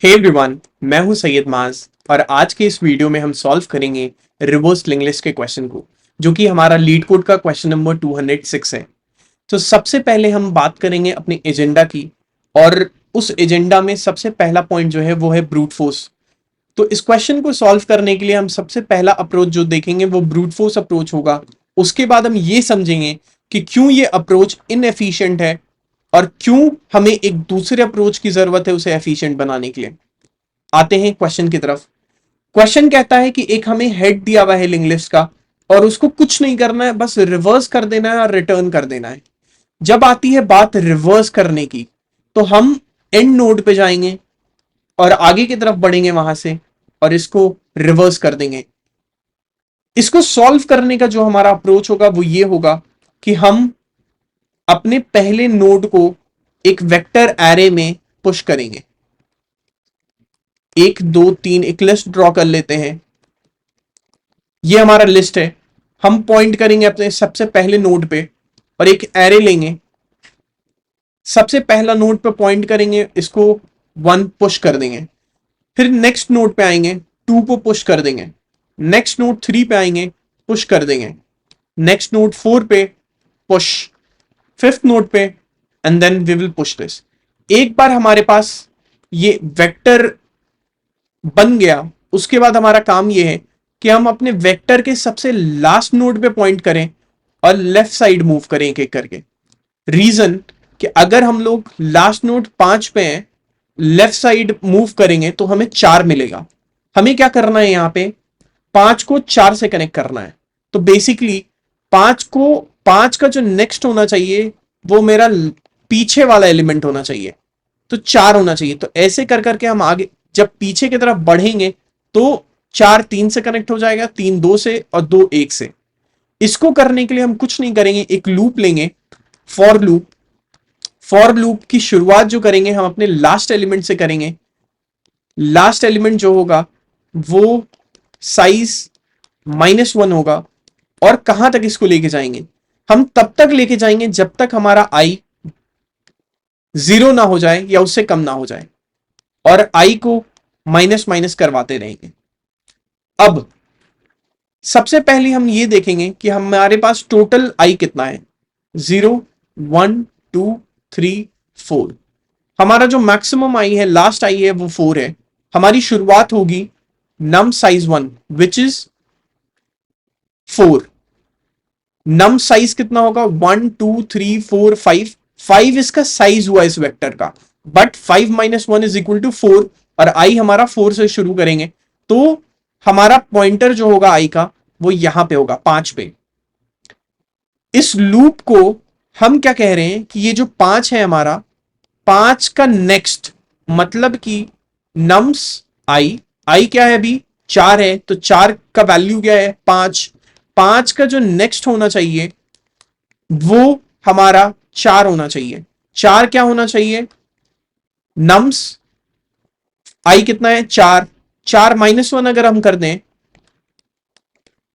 Hey everyone, मैं हूं सैयद माज और आज के इस वीडियो में हम सॉल्व करेंगे रिवर्स लिंक लिस्ट के क्वेश्चन को, जो कि हमारा लीड कोड का क्वेश्चन नंबर 206 है। तो सबसे पहले हम बात करेंगे अपने एजेंडा की, और उस एजेंडा में सबसे पहला पॉइंट जो है वो है ब्रूट फोर्स। तो इस क्वेश्चन को सॉल्व करने के लिए हम सबसे पहला अप्रोच जो देखेंगे वो ब्रूट फोर्स अप्रोच होगा। उसके बाद हम ये समझेंगे कि क्यों ये अप्रोच इनएफिशिएंट है और क्यों हमें एक दूसरे अप्रोच की जरूरत है उसे एफिशिएंट बनाने के लिए। आते हैं क्वेश्चन की तरफ। क्वेश्चन कहता है कि एक हमें हेड दिया हुआ है लिंक लिस्ट का और उसको कुछ नहीं करना है, बस रिवर्स कर देना है और रिटर्न कर देना है। जब आती है बात रिवर्स करने की, तो हम एंड नोड पे जाएंगे और आगे की तरफ बढ़ेंगे वहां से और इसको रिवर्स कर देंगे। इसको सॉल्व करने का जो हमारा अप्रोच होगा वो ये होगा कि हम अपने पहले नोड को एक वेक्टर एरे में पुश करेंगे। 1 2 3 एक लिस्ट ड्रॉ कर लेते हैं। ये हमारा लिस्ट है। हम पॉइंट करेंगे अपने सबसे पहले नोड पे और एक एरे लेंगे। सबसे पहला नोड पे पॉइंट करेंगे, इसको 1 पुश कर देंगे। फिर नेक्स्ट नोड पे आएंगे, 2 को पुश कर देंगे। नेक्स्ट नोड 3 पे आएंगे, पुश कर देंगे। नेक्स्ट नोड 4 पे पुश, फिफ्थ नोड पे, and then we will push this. एक बार हमारे पास ये वेक्टर बन गया, उसके बाद हमारा काम ये है कि हम अपने वेक्टर के सबसे लास्ट नोड पे पॉइंट करें और लेफ्ट साइड मूव करें एक एक करके। रीजन कि अगर हम लोग लास्ट नोड 5 पे हैं, लेफ्ट साइड मूव करेंगे तो हमें 4 मिलेगा। हमें क्या करना है, यहां पे 5 को 4 से कनेक्ट करना है। तो बेसिकली 5 का जो नेक्स्ट होना चाहिए वो मेरा पीछे वाला एलिमेंट होना चाहिए, तो 4 होना चाहिए। तो ऐसे कर करके हम आगे जब पीछे की तरफ बढ़ेंगे तो 4 3 से कनेक्ट हो जाएगा, 3 2 से और 2 1 से। इसको करने के लिए हम कुछ नहीं करेंगे, एक लूप लेंगे, फॉर लूप। फॉर लूप की शुरुआत जो करेंगे हम अपने लास्ट एलिमेंट से करेंगे। लास्ट एलिमेंट जो होगा वो साइज -1 होगा। और कहां तक इसको लेके जाएंगे, हम तब तक लेके जाएंगे जब तक हमारा आई 0 ना हो जाए या उससे कम ना हो जाए, और आई को माइनस माइनस करवाते रहेंगे। अब सबसे पहले हम ये देखेंगे कि हमारे पास टोटल आई कितना है। 0 1 2 3 4। हमारा जो मैक्सिमम आई है, लास्ट आई है, वो 4 है। हमारी शुरुआत होगी नम साइज 1 विच इज 4। नम साइज कितना होगा, 1 2 3 4 5। 5 इसका साइज हुआ इस वेक्टर का, बट 5 -1 इज इक्वल टू 4, और आई हमारा 4 से शुरू करेंगे तो हमारा पॉइंटर जो होगा आई का वो यहां पे होगा 5 पे। इस लूप को हम क्या कह रहे हैं कि ये जो 5 है हमारा, 5 का नेक्स्ट, मतलब कि नम्स आई, आई क्या है अभी 4 है, तो 4 का वैल्यू क्या है 5। 5 का जो नेक्स्ट होना चाहिए वो हमारा 4 होना चाहिए। 4 क्या होना चाहिए, नम्स आई कितना है 4। 4 -1 अगर हम कर दें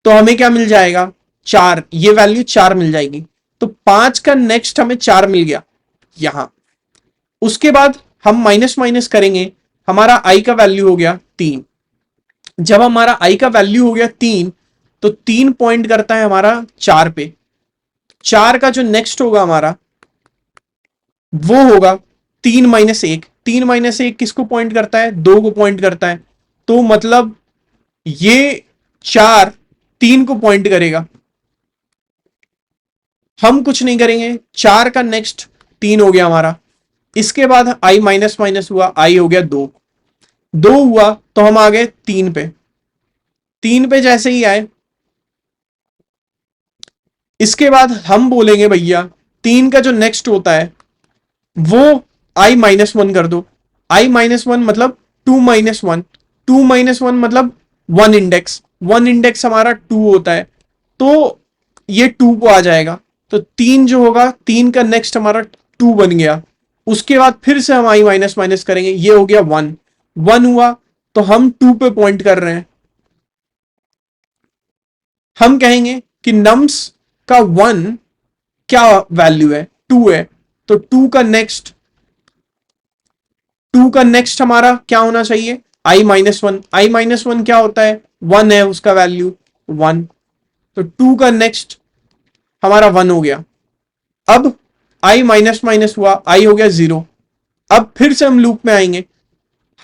तो हमें क्या मिल जाएगा, 4। ये वैल्यू 4 मिल जाएगी। तो 5 का नेक्स्ट हमें 4 मिल गया यहां। उसके बाद हम माइनस माइनस करेंगे, हमारा आई का वैल्यू हो गया 3। जब हमारा आई का वैल्यू हो गया 3, तो 3 पॉइंट करता है हमारा 4 पे। 4 का जो नेक्स्ट होगा हमारा वो होगा 3 - 1। 3 - 1 किसको पॉइंट करता है, 2 को पॉइंट करता है। तो मतलब ये 4 3 को पॉइंट करेगा। हम कुछ नहीं करेंगे, 4 का नेक्स्ट 3 हो गया हमारा। इसके बाद आई माइनस माइनस हुआ, आई हो गया 2। 2 हुआ तो हम आ गए 3 पे। 3 पे जैसे ही आए, इसके बाद हम बोलेंगे भैया 3 का जो नेक्स्ट होता है वो आई -1 कर दो। आई -1 मतलब 2 - 1। 2 - 1 मतलब 1 इंडेक्स। 1 इंडेक्स हमारा 2 होता है, तो ये 2 को आ जाएगा। तो 3 जो होगा, 3 का नेक्स्ट हमारा 2 बन गया। उसके बाद फिर से हम आई माइनस माइनस करेंगे, ये हो गया 1। 1 हुआ तो हम 2 पे पॉइंट कर रहे हैं। हम कहेंगे कि नम्स का 1 क्या वैल्यू है, 2 है। तो 2 का नेक्स्ट टू का नेक्स्ट हमारा क्या होना चाहिए, i-1। i-1 क्या होता है, 1 है उसका वैल्यू 1, तो टू का नेक्स्ट हमारा 1 हो गया। अब i माइनस माइनस हुआ, i हो गया 0। अब फिर से हम लूप में आएंगे,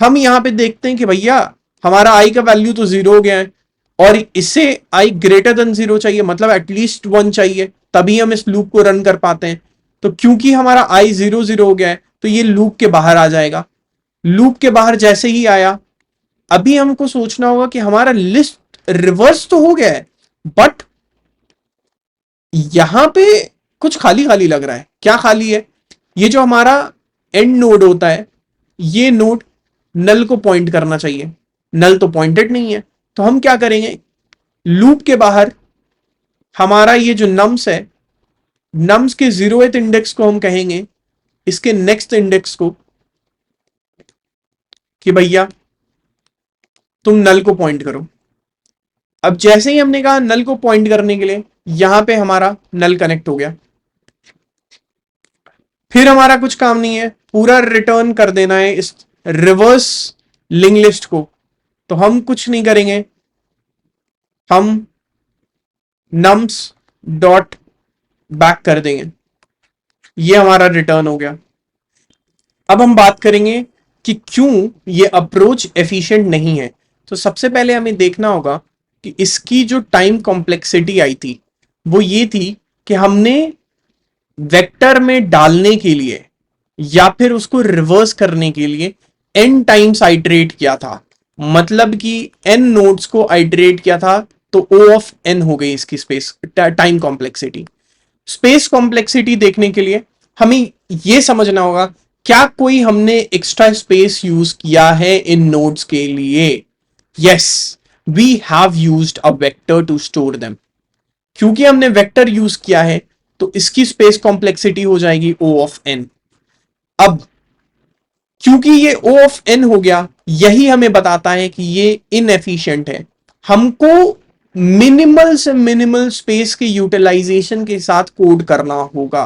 हम यहां पे देखते हैं कि भैया हमारा i का वैल्यू तो 0 हो गया है और इसे i ग्रेटर देन 0 चाहिए, मतलब एटलीस्ट 1 चाहिए, तभी हम इस लूप को रन कर पाते हैं। तो क्योंकि हमारा i 0 0 हो गया है तो ये लूप के बाहर आ जाएगा। लूप के बाहर जैसे ही आया, अभी हमको सोचना होगा कि हमारा लिस्ट रिवर्स तो हो गया है, बट यहां पे कुछ खाली खाली लग रहा है। क्या खाली है, ये जो हमारा एंड नोड होता है, ये नोड नल को पॉइंट करना चाहिए, नल तो पॉइंटेड नहीं है। तो हम क्या करेंगे, लूप के बाहर हमारा ये जो नम्स है, नम्स के 0th इंडेक्स को हम कहेंगे इसके नेक्स्ट इंडेक्स को कि भैया तुम नल को पॉइंट करो। अब जैसे ही हमने कहा नल को पॉइंट करने के लिए, यहां पे हमारा नल कनेक्ट हो गया। फिर हमारा कुछ काम नहीं है, पूरा रिटर्न कर देना है इस रिवर्स लिंक लिस्ट को। तो हम कुछ नहीं करेंगे, हम नम्स डॉट बैक कर देंगे, ये हमारा रिटर्न हो गया। अब हम बात करेंगे कि क्यों ये अप्रोच एफिशिएंट नहीं है। तो सबसे पहले हमें देखना होगा कि इसकी जो टाइम कॉम्प्लेक्सिटी आई थी वो ये थी कि हमने वेक्टर में डालने के लिए या फिर उसको रिवर्स करने के लिए n टाइम्स आइटरेट किया था, मतलब कि n नोड्स को आइटरेट किया था, तो O ऑफ n हो गई इसकी space time complexity. Space complexity देखने के लिए हमें यह समझना होगा, क्या कोई हमने एक्स्ट्रा स्पेस यूज किया है इन नोड्स के लिए। Yes, we have used a vector to store them. क्योंकि हमने वेक्टर यूज किया है तो इसकी स्पेस कॉम्प्लेक्सिटी हो जाएगी O ऑफ n। अब क्योंकि ये O ऑफ n हो गया, यही हमें बताता है कि ये इनएफिशिएंट है। हमको मिनिमल से मिनिमल स्पेस के यूटिलाइजेशन के साथ कोड करना होगा।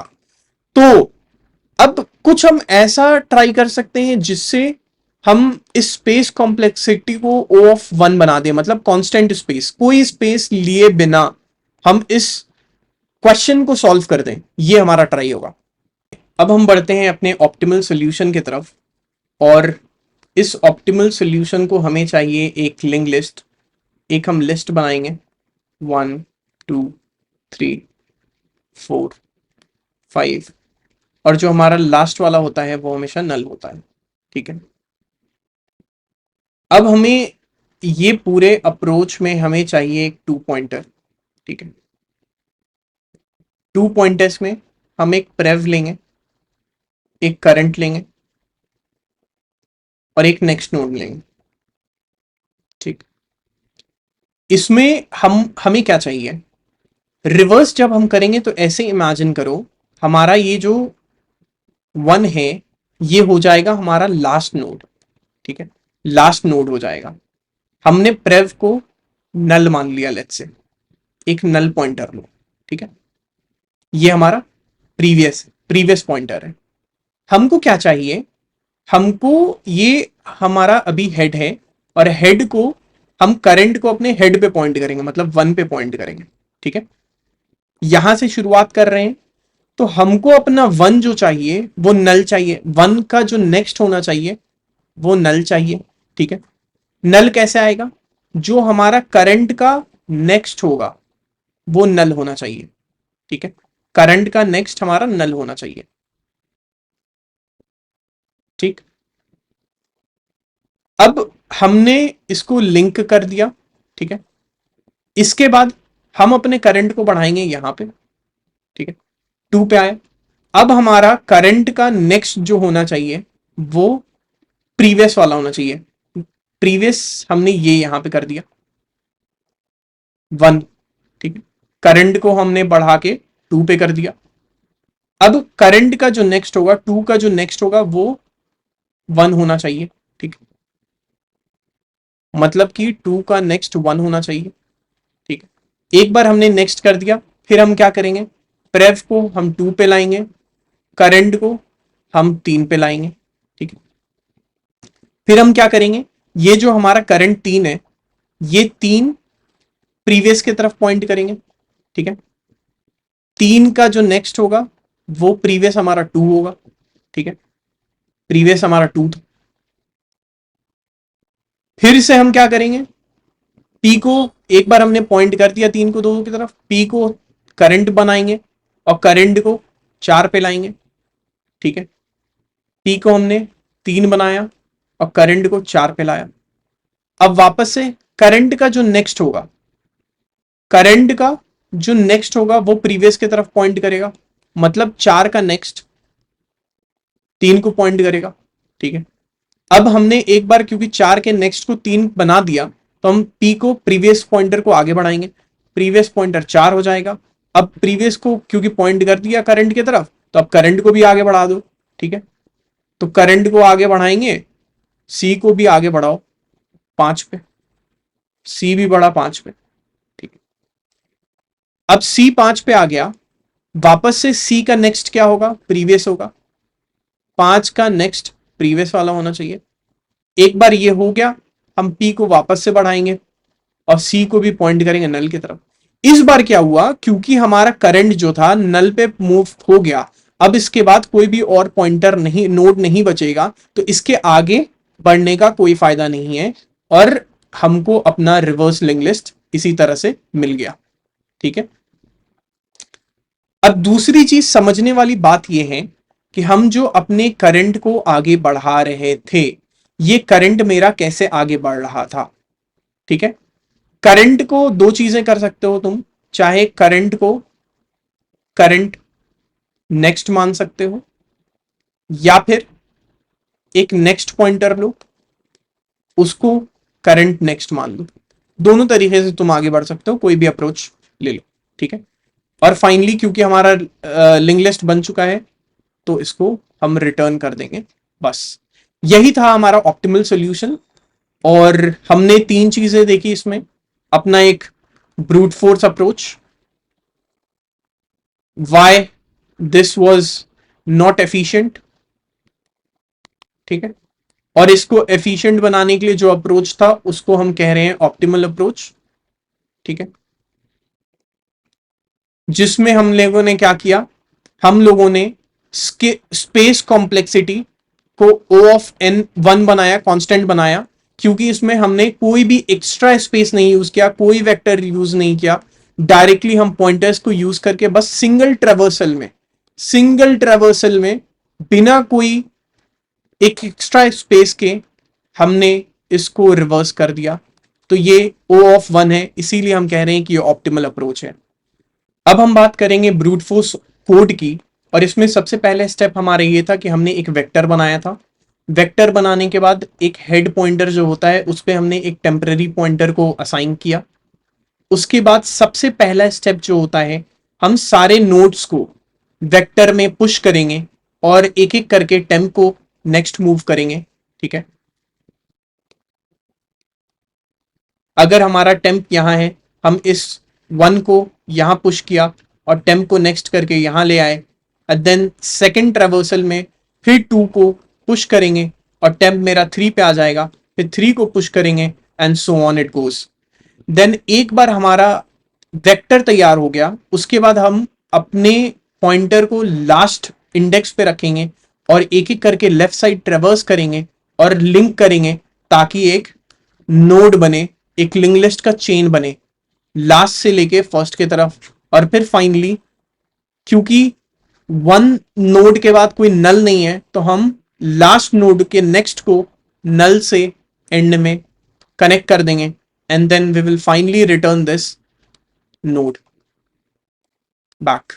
तो अब कुछ हम ऐसा ट्राई कर सकते हैं जिससे हम इस स्पेस कॉम्प्लेक्सिटी को O ऑफ 1 बना दें, मतलब कांस्टेंट स्पेस, कोई स्पेस लिए बिना हम इस क्वेश्चन को सॉल्व कर दें, ये हमारा ट्राई होगा। अब हम बढ़ते हैं अपने ऑप्टिमल सॉल्यूशन की तरफ, और इस ऑप्टिमल सॉल्यूशन को हमें चाहिए एक लिंक लिस्ट। एक हम लिस्ट बनाएंगे 1 2 3 4 5, और जो हमारा लास्ट वाला होता है वो हमेशा नल होता है। ठीक है, अब हमें ये पूरे अप्रोच में हमें चाहिए एक 2 पॉइंटर। ठीक है, 2 पॉइंटर्स में हम एक प्रेव लेंगे, एक करंट लेंगे और एक नेक्स्ट नोड लेंगे। ठीक, इसमें हमें क्या चाहिए, रिवर्स जब हम करेंगे तो ऐसे इमेजिन करो, हमारा ये जो 1 है ये हो जाएगा हमारा लास्ट नोड। ठीक है, लास्ट नोड हो जाएगा। हमने प्रेव को नल मान लिया, लेट्स से एक नल पॉइंटर लो। ठीक है, ये हमारा प्रीवियस पॉइंटर है। हमको क्या चाहिए, हमको ये हमारा अभी हेड है और हेड को हम करंट को अपने हेड पे पॉइंट करेंगे, मतलब 1 पे पॉइंट करेंगे। ठीक है, यहां से शुरुआत कर रहे हैं, तो हमको अपना 1 जो चाहिए वो नल चाहिए, 1 का जो नेक्स्ट होना चाहिए वो नल चाहिए। ठीक है, नल कैसे आएगा, जो हमारा करंट का नेक्स्ट होगा वो नल होना चाहिए। ठीक है, करंट का नेक्स्ट हमारा नल होना चाहिए। ठीक, अब हमने इसको लिंक कर दिया। ठीक है, इसके बाद हम अपने करंट को बढ़ाएंगे यहां पे। ठीक है, 2 पे आए। अब हमारा करंट का नेक्स्ट जो होना चाहिए वो प्रीवियस वाला होना चाहिए। प्रीवियस हमने ये यहां पे कर दिया 1। ठीक है, करंट को हमने बढ़ा के 2 पे कर दिया। अब करंट का जो नेक्स्ट होगा, 2 का जो नेक्स्ट होगा वो 1 होना चाहिए। ठीक है, मतलब कि 2 का नेक्स्ट 1 होना चाहिए। ठीक है, एक बार हमने नेक्स्ट कर दिया, फिर हम क्या करेंगे, प्रेव को हम 2 पे लाएंगे, करंट को हम 3 पे लाएंगे। ठीक है, फिर हम क्या करेंगे, ये जो हमारा करंट 3 है, ये 3 प्रीवियस की तरफ पॉइंट करेंगे, ठीक है। 3 का जो नेक्स्ट होगा वो प्रीवियस हमारा 2 होगा, ठीक है। प्रीवियस हमारा 2 था। फिर से हम क्या करेंगे, पी को एक बार हमने पॉइंट कर दिया 3 को 2 की तरफ, पी को करंट बनाएंगे और करंट को 4 पे लाएंगे, ठीक है। पी को हमने 3 बनाया और करंट को 4 पे लाया। अब वापस से करंट का जो नेक्स्ट होगा, करंट का जो नेक्स्ट होगा वो प्रीवियस की तरफ पॉइंट करेगा, मतलब 4 का नेक्स्ट 3 को पॉइंट करेगा, ठीक है। अब हमने एक बार क्योंकि 4 के नेक्स्ट को 3 बना दिया, तो हम पी को प्रीवियस पॉइंटर को आगे बढ़ाएंगे, प्रीवियस पॉइंटर 4 हो जाएगा। अब प्रीवियस को क्योंकि पॉइंट कर दिया करंट की तरफ, तो अब करंट को भी आगे बढ़ा दो, ठीक है। तो करंट को आगे बढ़ाएंगे, सी को भी आगे बढ़ाओ 5 पे, सी भी बढ़ा 5 पे, ठीक है। अब सी 5 पे आ गया, वापस से सी का नेक्स्ट क्या होगा, प्रीवियस होगा। 5 का नेक्स्ट प्रीवियस वाला होना चाहिए। एक बार ये हो गया, हम पी को वापस से बढ़ाएंगे और सी को भी पॉइंट करेंगे नल की तरफ। इस बार क्या हुआ, क्योंकि हमारा करंट जो था नल पे मूव हो गया, अब इसके बाद कोई भी और पॉइंटर नहीं, नोड नहीं बचेगा, तो इसके आगे बढ़ने का कोई फायदा नहीं है और हमको अपना रिवर्स लिंक लिस्ट इसी तरह से मिल गया, ठीक है। अब दूसरी चीज समझने वाली बात यह है कि हम जो अपने करंट को आगे बढ़ा रहे थे, ये करंट मेरा कैसे आगे बढ़ रहा था, ठीक है। करंट को दो चीजें कर सकते हो तुम, चाहे करंट को करंट नेक्स्ट मान सकते हो, या फिर एक नेक्स्ट पॉइंटर लो उसको करंट नेक्स्ट मान लो। दोनों तरीके से तुम आगे बढ़ सकते हो, कोई भी अप्रोच ले लो, ठीक है। और फाइनली क्योंकि हमारा लिंक लिस्ट बन चुका है, तो इसको हम रिटर्न कर देंगे, बस यही था हमारा ऑप्टिमल सॉल्यूशन। और हमने 3 चीजें देखी इसमें, अपना एक brute force approach, why this was not efficient, ठीक है। और इसको एफिशिएंट बनाने के लिए जो अप्रोच था उसको हम कह रहे हैं ऑप्टिमल अप्रोच, ठीक है। जिसमें हम लोगों ने क्या किया, हम लोगों ने स्पेस कॉम्प्लेक्सिटी को O ऑफ n1 बनाया, कांस्टेंट बनाया, क्योंकि इसमें हमने कोई भी एक्स्ट्रा स्पेस नहीं यूज किया, कोई वेक्टर यूज नहीं किया, डायरेक्टली हम पॉइंटर्स को यूज करके बस सिंगल ट्रेवर्सल में बिना कोई एक एक्स्ट्रा स्पेस के हमने इसको रिवर्स कर दिया। तो ये O ऑफ 1 है, इसीलिए हम कह रहे हैं कि ये ऑप्टिमल अप्रोच है। अब हम बात करेंगे ब्रूट फोर्स कोड की, और इसमें सबसे पहले स्टेप हमारा ये था कि हमने एक वेक्टर बनाया था। वेक्टर बनाने के बाद एक हेड पॉइंटर जो होता है उस पर हमने एक टेम्पररी पॉइंटर को असाइन किया। उसके बाद सबसे पहला स्टेप जो होता है, हम सारे नोड्स को वेक्टर में पुश करेंगे और एक एक करके टेम्प को नेक्स्ट मूव करेंगे, ठीक है। अगर हमारा टेम्प यहां है, हम इस 1 को यहां पुश किया और टेम्प को नेक्स्ट करके यहां ले आए, देन सेकेंड ट्रेवर्सल में फिर 2 को पुश करेंगे और टेम्प मेरा 3 पे आ जाएगा, फिर 3 को पुश करेंगे and so on it goes. Then एक बार हमारा वेक्टर तैयार हो गया, उसके बाद हम अपने पॉइंटर को लास्ट इंडेक्स पे रखेंगे और एक एक करके लेफ्ट साइड ट्रेवर्स करेंगे और लिंक करेंगे, ताकि एक नोड बने, एक लिंक लिस्ट का चेन बने लास्ट से लेके फर्स्ट की तरफ। और फिर फाइनली क्योंकि 1 नोड के बाद कोई नल नहीं है, तो हम लास्ट नोड के नेक्स्ट को नल से एंड में कनेक्ट कर देंगे, and then we will finally return this node back.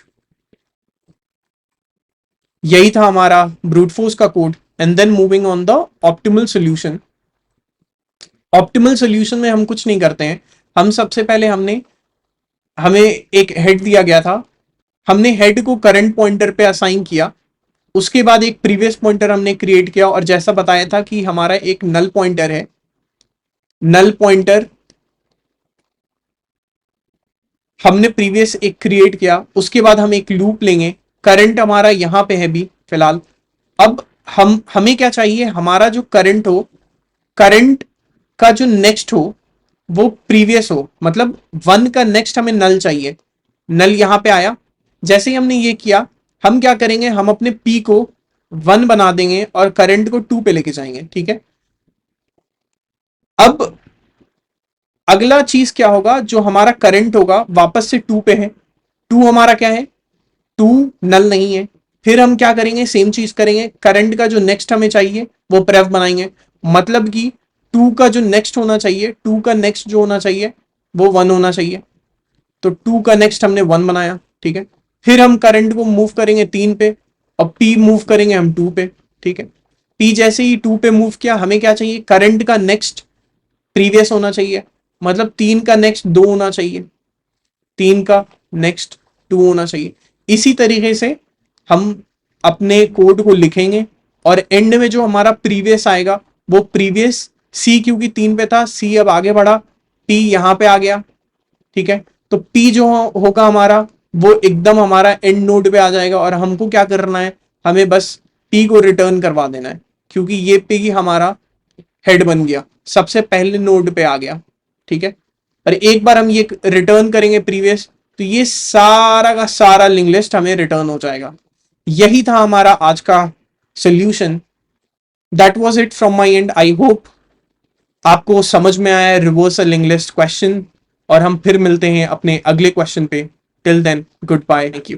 यही था हमारा ब्रूट फोर्स का कोड। And then moving on the optimal solution. Optimal solution में हम कुछ नहीं करते हैं, हम सबसे पहले हमें एक हेड दिया गया था, हमने हेड को करंट पॉइंटर पे असाइन किया, उसके बाद एक प्रीवियस पॉइंटर हमने क्रिएट किया, और जैसा बताया था कि हमारा एक नल पॉइंटर है, नल पॉइंटर हमने प्रीवियस एक क्रिएट किया, उसके बाद हम एक लूप लेंगे, करंट हमारा यहां पे है भी फिलहाल। अब हमें क्या चाहिए, हमारा जो करंट हो करंट का जो नेक्स्ट हो वो प्रीवियस हो, मतलब 1 का नेक्स्ट हमें नल चाहिए। नल यहां पे आया, जैसे ही हमने ये किया हम क्या करेंगे, हम अपने पी को 1 बना देंगे और करंट को 2 पे लेके जाएंगे, ठीक है। अब अगला चीज क्या होगा, जो हमारा करंट होगा वापस से 2 पे है। 2 हमारा क्या है, 2 नल नहीं है। फिर हम क्या करेंगे, सेम चीज करेंगे, करंट का जो नेक्स्ट हमें चाहिए वो प्रेफ बनाएंगे, मतलब कि 2 का जो नेक्स्ट होना चाहिए, 2 का नेक्स्ट जो होना चाहिए वो 1 होना चाहिए। तो 2 का नेक्स्ट हमने 1 बनाया, ठीक है। फिर हम करंट को मूव करेंगे 3 पे और पी मूव करेंगे हम 2 पे, ठीक है। पी जैसे ही 2 पे मूव किया, हमें क्या चाहिए, करंट का नेक्स्ट प्रीवियस होना चाहिए, मतलब 3 का नेक्स्ट 2 होना चाहिए, 3 का नेक्स्ट 2 होना चाहिए। इसी तरीके से हम अपने कोड को लिखेंगे और एंड में जो हमारा प्रीवियस आएगा वो प्रीवियस सी, क्योंकि 3 पे था, सी अब आगे बढ़ा, पी यहां पे आ गया, ठीक है। तो पी जो होगा हमारा वो एकदम हमारा एंड नोड पे आ जाएगा और हमको क्या करना है, हमें बस पी को रिटर्न करवा देना है, क्योंकि ये पी हमारा हेड बन गया, सबसे पहले नोड पे आ गया, ठीक है। और एक बार हम ये रिटर्न करेंगे प्रीवियस, तो ये सारा का सारा लिंक लिस्ट हमें रिटर्न हो जाएगा। यही था हमारा आज का solution. That was it from my and. I hope आपको समझ में आया रिवर्सल लिंक लिस्ट क्वेश्चन, और हम फिर मिलते हैं अपने अगले क्वेश्चन पे। Till then goodbye, thank you.